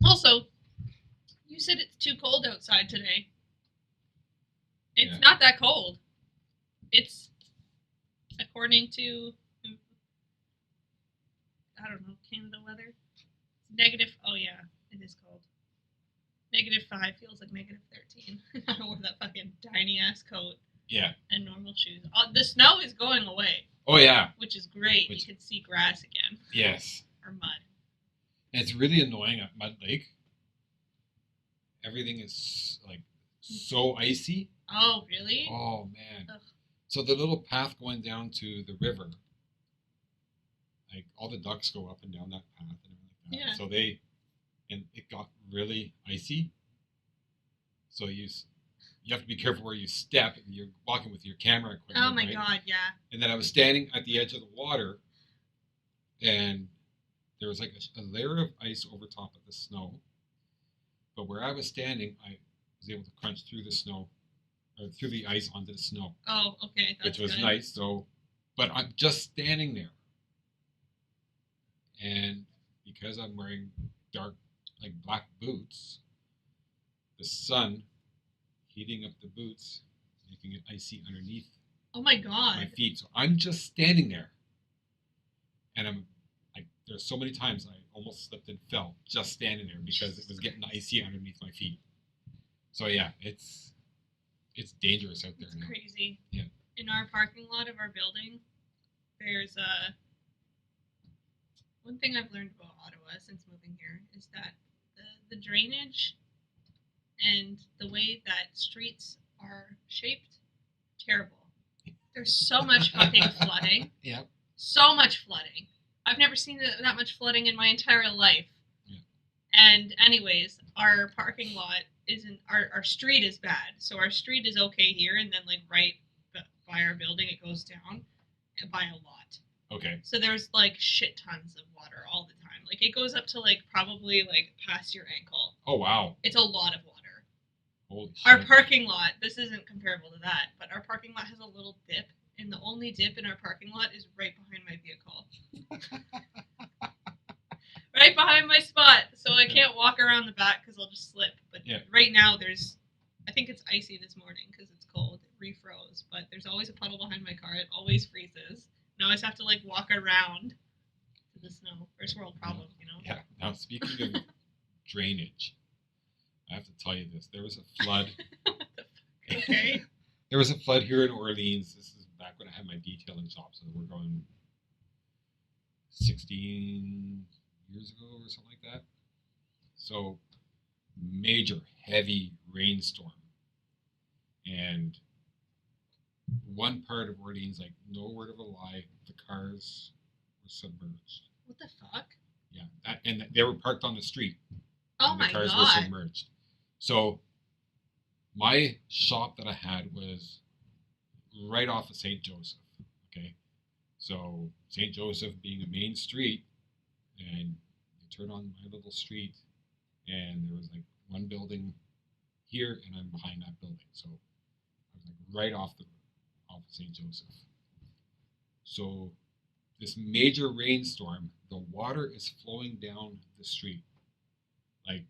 Also, you said it's too cold outside today. It's Yeah. not that cold. It's, according to, I don't know, Canada weather. Negative. Oh yeah, it is cold. -5 feels like -13. I wore that fucking tiny ass coat Yeah. and normal shoes. The snow is going away, Oh yeah. which is great. Which- You can see grass again. Yes. Or mud. And it's really annoying at Mud Lake. Everything is like so icy. Oh really? Oh man. Ugh. So the little path going down to the river, like all the ducks go up and down that path and everything like that. Yeah. So and it got really icy. So you have to be careful where you step. You're walking with your camera equipment. Oh my right? god, yeah. And then I was standing at the edge of the water, and there was like a layer of ice over top of the snow. But where I was standing, I was able to crunch through the snow, or through the ice onto the snow. Oh, okay. That's which was good. nice. So, but I'm just standing there, and because I'm wearing dark, like black boots, the sun heating up the boots, making it icy underneath Oh my god. my feet. So I'm just standing there, and I'm like, there's so many times I almost slipped and fell just standing there because it was getting icy underneath my feet. So yeah, it's dangerous out there It's now. crazy. Yeah. In our parking lot of our building, there's one thing I've learned about Ottawa since moving here is that the drainage and the way that streets are shaped, terrible. There's so much fucking flooding. Yeah. So much flooding. I've never seen that much flooding in my entire life. Yeah. And anyways, our parking lot isn't, our street is bad. So our street is okay here, and then like right by our building it goes down by a lot. Okay. So there's like shit tons of water all the time. Like it goes up to like probably like past your ankle. Oh wow. It's a lot of water. Holy Our shit. parking lot, this isn't comparable to that, but our parking lot has a little dip, and the only dip in our parking lot is right behind my vehicle. Right behind my spot, so I can't walk around the back because I'll just slip. But Yeah. right now I think it's icy this morning because it's cold. It refroze, but there's always a puddle behind my car. It always freezes. And I always have to like walk around to the snow. First world problem, you know? Yeah. Now speaking of drainage, I have to tell you this. There was a flood. Okay. There was a flood here in Orleans. This is back when I had my detailing shop, so we're going 16 years ago or something like that. So major heavy rainstorm, and one part of Orleans, like no word of a lie, the cars were submerged. What the fuck? Yeah, and they were parked on the street. Oh and my the cars god. were submerged. So my shop that I had was right off of St. Joseph. Okay, so St. Joseph being a main street, and you turn on my little street, and there was like one building here, and I'm behind that building. So I was like right off of St. Joseph. So this major rainstorm, the water is flowing down the street like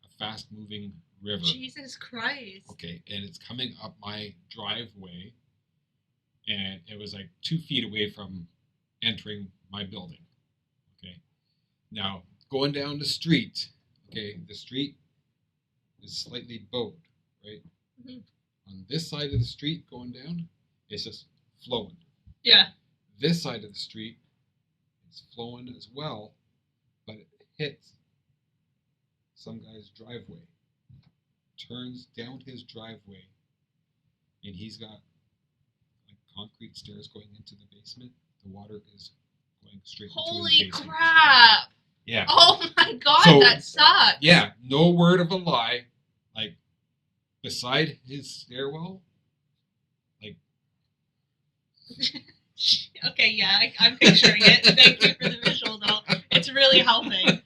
a fast moving river. Jesus Christ. Okay, and it's coming up my driveway, and it was like 2 feet away from entering my building. Okay, now going down the street. Okay, the street is slightly bowed, right? Mm-hmm. On this side of the street going down, it's just flowing. Yeah. This side of the street, it's flowing as well, but it hits some guy's driveway, turns down his driveway, and he's got like concrete stairs going into the basement. The water is going straight into his Holy basement. crap. Yeah. Oh my god, So, that sucks. Yeah, no word of a lie. Like, beside his stairwell, like... Okay, yeah, I'm picturing it. Thank you for the visual, though. It's really helping.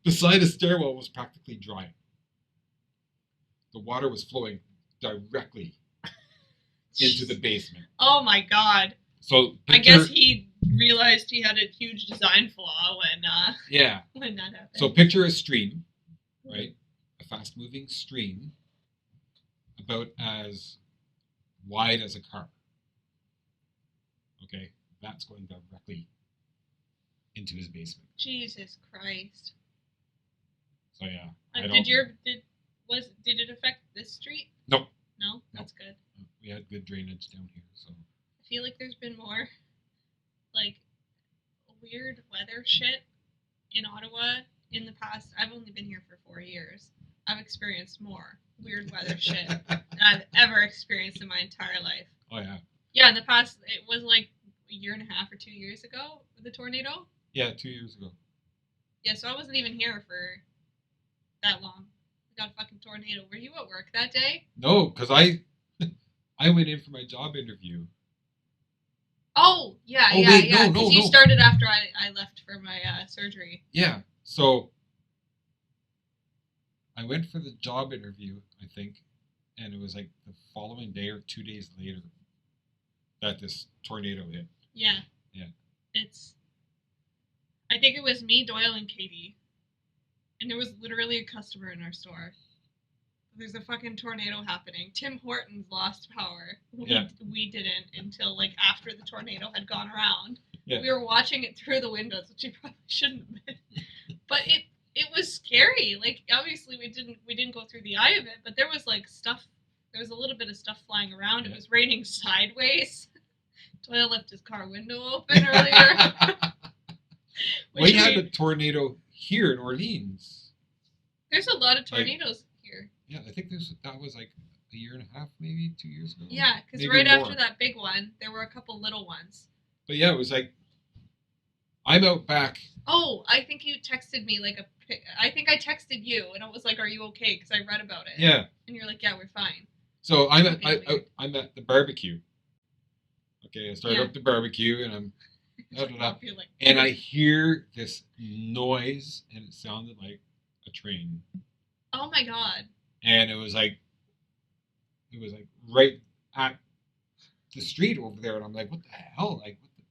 Beside his stairwell was practically dry. The water was flowing directly into the basement. Oh my god. So I guess he realized he had a huge design flaw Yeah. when that happened. So picture a stream, right? A fast-moving stream, about as wide as a car. Okay, that's going directly into his basement. Jesus Christ. So yeah, did it affect this street? No. No, that's good. We had good drainage down here, so. I feel like there's been more like weird weather shit in Ottawa in the past. I've only been here for 4 years. I've experienced more weird weather shit than I've ever experienced in my entire life. Oh yeah. Yeah, in the past it was like a year and a half or 2 years ago with the tornado. Yeah, 2 years ago. Yeah, so I wasn't even here for that long. We got a fucking tornado. Were you at work that day? No, because I went in for my job interview. Oh, yeah. No. Because you started after I left for my surgery. Yeah, so I went for the job interview, I think, and it was like the following day or 2 days later that this tornado hit. Yeah. Yeah. I think it was me, Doyle, and Katie. And there was literally a customer in our store. There's a fucking tornado happening. Tim Hortons lost power. We didn't until like after the tornado had gone around. Yeah. We were watching it through the windows, which we probably shouldn't have been. But it was scary. Like obviously we didn't go through the eye of it, but there was like stuff. There was a little bit of stuff flying around. Yeah. It was raining sideways. Doyle left his car window open earlier. We had a tornado here in Orleans. There's a lot of tornadoes here. Yeah, I think that was like a year and a half, maybe 2 years ago. Yeah, because right after that big one, there were a couple little ones. But yeah, it was like, I'm out back. Oh, I think you texted me I think I texted you, and I was like, "Are you okay?" Because I read about it. Yeah. And you're like, "Yeah, we're fine." So I'm at the barbecue. Okay, I started up the barbecue, and I'm and I hear this noise, and it sounded like a train. Oh my god! And it was like right at the street over there, and I'm like, "What the hell?" Like, what the...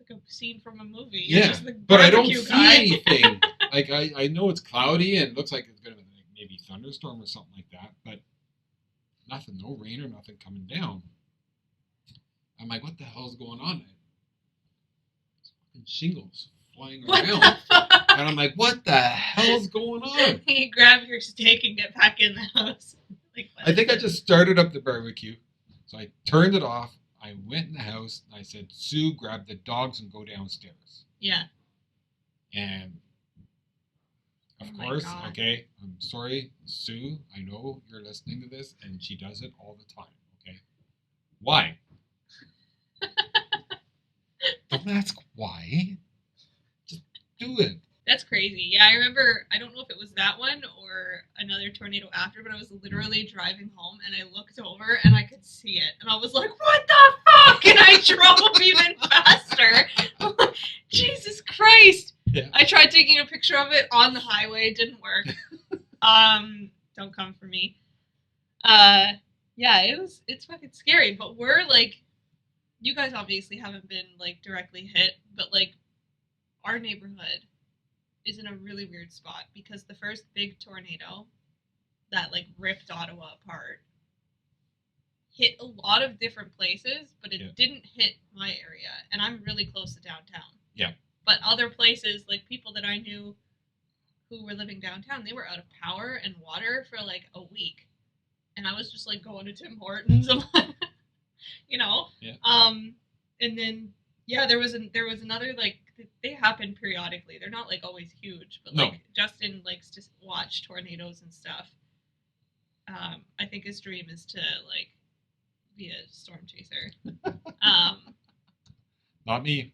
It's like a scene from a movie. Yeah, but I don't see anything. Like I know it's cloudy, and it looks like it's gonna be like maybe thunderstorm or something like that, but nothing, no rain or nothing coming down. I'm like, what the hell's going on? Fucking shingles flying around. And I'm like, what the hell's going on? You grab your steak and get back in the house. I think I just started up the barbecue. So I turned it off. I went in the house and I said, Sue, grab the dogs and go downstairs. Yeah. And of course, okay, I'm sorry, Sue, I know you're listening to this, and she does it all the time, okay? Why? Don't ask why. Just do it. That's crazy. Yeah, I remember, I don't know if it was that one or another tornado after, but I was literally driving home and I looked over and I could see it. And I was like, what the fuck? And I drove even faster. Jesus Christ. Yeah. I tried taking a picture of it on the highway. It didn't work. Don't come for me. Yeah, it's fucking scary. But we're like, you guys obviously haven't been like directly hit, but like our neighborhood is in a really weird spot because the first big tornado that like ripped Ottawa apart hit a lot of different places, but it didn't hit my area, and I'm really close to downtown. Yeah. But other places, like people that I knew who were living downtown, they were out of power and water for like a week, and I was just like going to Tim Hortons, and you know. Yeah. And then there was another like they happen periodically. They're not like always huge, but like Justin likes to watch tornadoes and stuff. I think his dream is to like be a storm chaser. Not me.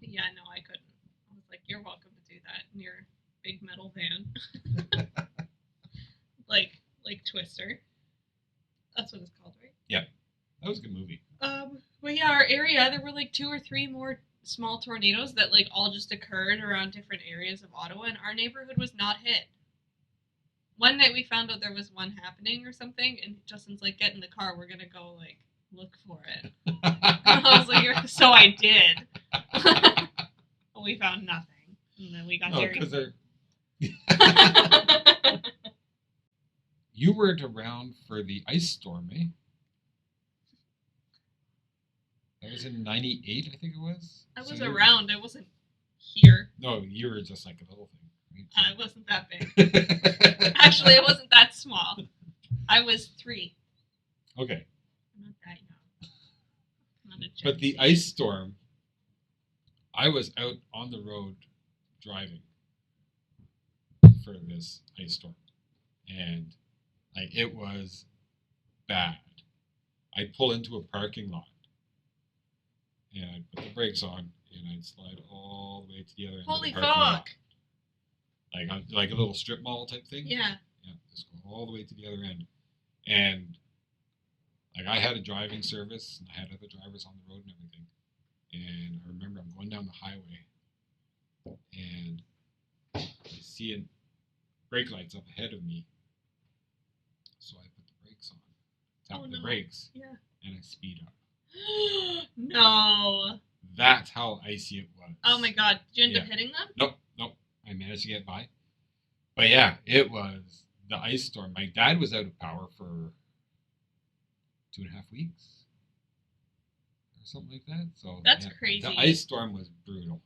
Yeah, no, I couldn't. I was like, you're welcome to do that in your big metal van. like Twister. That's what it's called, right? Yeah. That was a good movie. But yeah, our area, there were like 2 or 3 more small tornadoes that like all just occurred around different areas of Ottawa, and our neighborhood was not hit. One night we found out there was one happening or something, and Justin's like, get in the car, we're gonna go like look for it. And I was like, so I did. We found nothing. And then we got No, there. because they're. You weren't around for the ice storm, eh? That was in '98, I think it was. I was So you- around. I wasn't here. No, you were just like a little thing. I wasn't that big. Right? Actually, I wasn't that small. I was 3. Okay, I'm not that young. I'm not a Gen but the Z. ice storm, I was out on the road driving for this ice storm, and like it was bad. I'd pull into a parking lot, and I'd put the brakes on, and I'd slide all the way to the other end Holy of the parking lot. fuck! Like a little strip mall type thing. Yeah. Yeah, just go all the way to the other end. And like I had a driving service and I had other drivers on the road and everything. And I remember I'm going down the highway and I see a brake lights up ahead of me. So I put the brakes on. Tap the no. brakes Yeah. and I speed up. No. That's how icy it was. Oh my god. Did you end up Yeah. hitting them? Nope. I managed to get by. But yeah, it was the ice storm. My dad was out of power for 2.5 weeks or something like that. So That's yeah, crazy. The ice storm was brutal.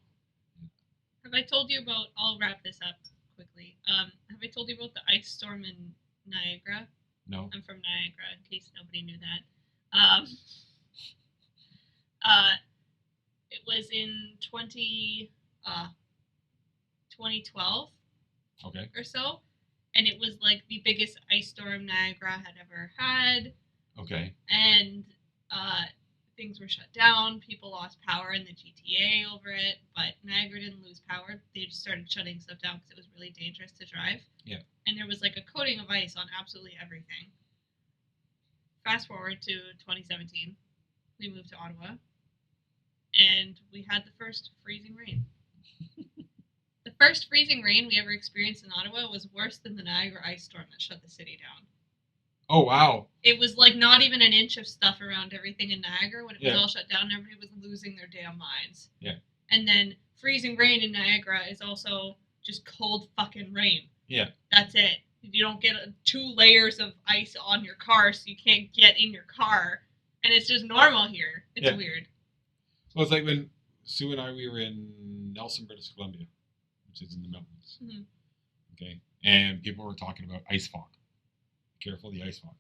Have I told you about? I'll wrap this up quickly. Have I told you about the ice storm in Niagara? No. I'm from Niagara, in case nobody knew that. It was in 2012 Okay. or so, and it was like the biggest ice storm Niagara had ever had, Okay. and things were shut down. People lost power in the GTA over it, but Niagara didn't lose power. They just started shutting stuff down because it was really dangerous to drive. Yeah. And there was like a coating of ice on absolutely everything. Fast forward to 2017, we moved to Ottawa, and we had the first freezing rain. The first freezing rain we ever experienced in Ottawa was worse than the Niagara ice storm that shut the city down. Oh wow. It was like not even an inch of stuff around everything in Niagara when it was Yeah. all shut down. Everybody was losing their damn minds. Yeah. And then freezing rain in Niagara is also just cold fucking rain. Yeah. That's it. You don't get 2 layers of ice on your car, so you can't get in your car. And it's just normal here. It's Yeah. weird. Well, it's like when Sue and we were in Nelson, British Columbia, which is in the mountains. Mm-hmm. Okay. And people were talking about ice fog. Careful the ice fog.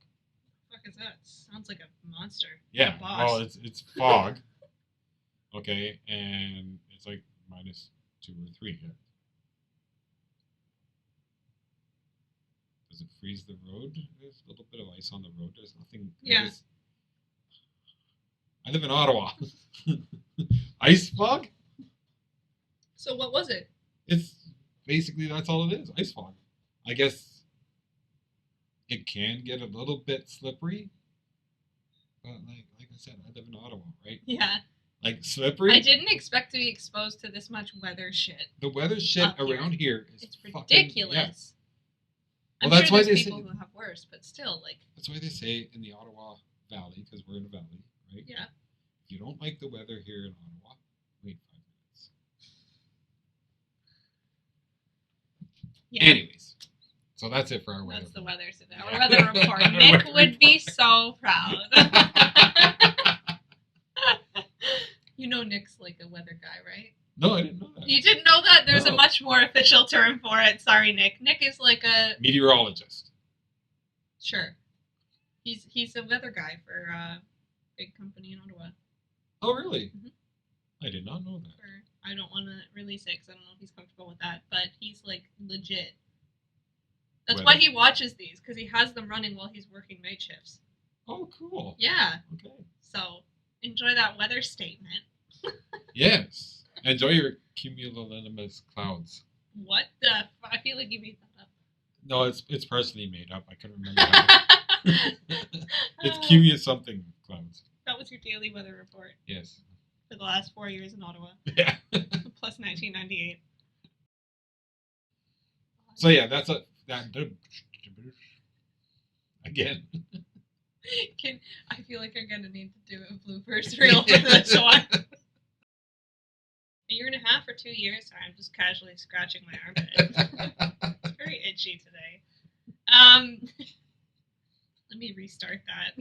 What the fuck is that? Sounds like a monster. Yeah. A boss. Well, it's fog. Okay, and it's like -2 or 3. Yeah. Does it freeze the road? There's a little bit of ice on the road. There's nothing. Yeah. I live in Ottawa. Ice fog? So what was it? It's basically that's all it is. Ice fog. I guess it can get a little bit slippery, but like I said, I live in Ottawa, right? Yeah. Like slippery. I didn't expect to be exposed to this much weather shit. The weather shit Up here. around here is It's fucking- ridiculous. yeah. I'm Well, that's sure why there's they people say- who have worse, but still, like, That's why they say in the Ottawa Valley, because we're in a valley, right? yeah. If you don't like the weather here in Ottawa, wait 5 minutes. Yeah. Anyways, so that's it for our weather. That's the weather today. Our Yeah. weather report. Nick would be so proud. You know Nick's like a weather guy, right? No, I didn't know that. You didn't know that? There's a No. much more official term for it. Sorry, Nick. Nick is like a... Meteorologist. Sure. He's a weather guy for a big company in Ottawa. Oh, really? Mhm. I did not know that. Or, I don't want to release it because I don't know if he's comfortable with that, but he's like legit. That's why Weather. he watches these, because he has them running while he's working night shifts. Oh, cool. Yeah. Okay. So enjoy that weather statement. Yes. Enjoy your cumulonimbus clouds. What the? I feel like you made that up. No, it's personally made up. I couldn't remember. How it's cumulus something clouds. That was your daily weather report Yes. for the last 4 years in Ottawa, Yeah. plus 1998. So yeah, that's that. Again. I feel like I'm gonna need to do a bloopers reel for this one. A year and a half or 2 years? Sorry, I'm just casually scratching my armpit. It's very itchy today. Let me restart that.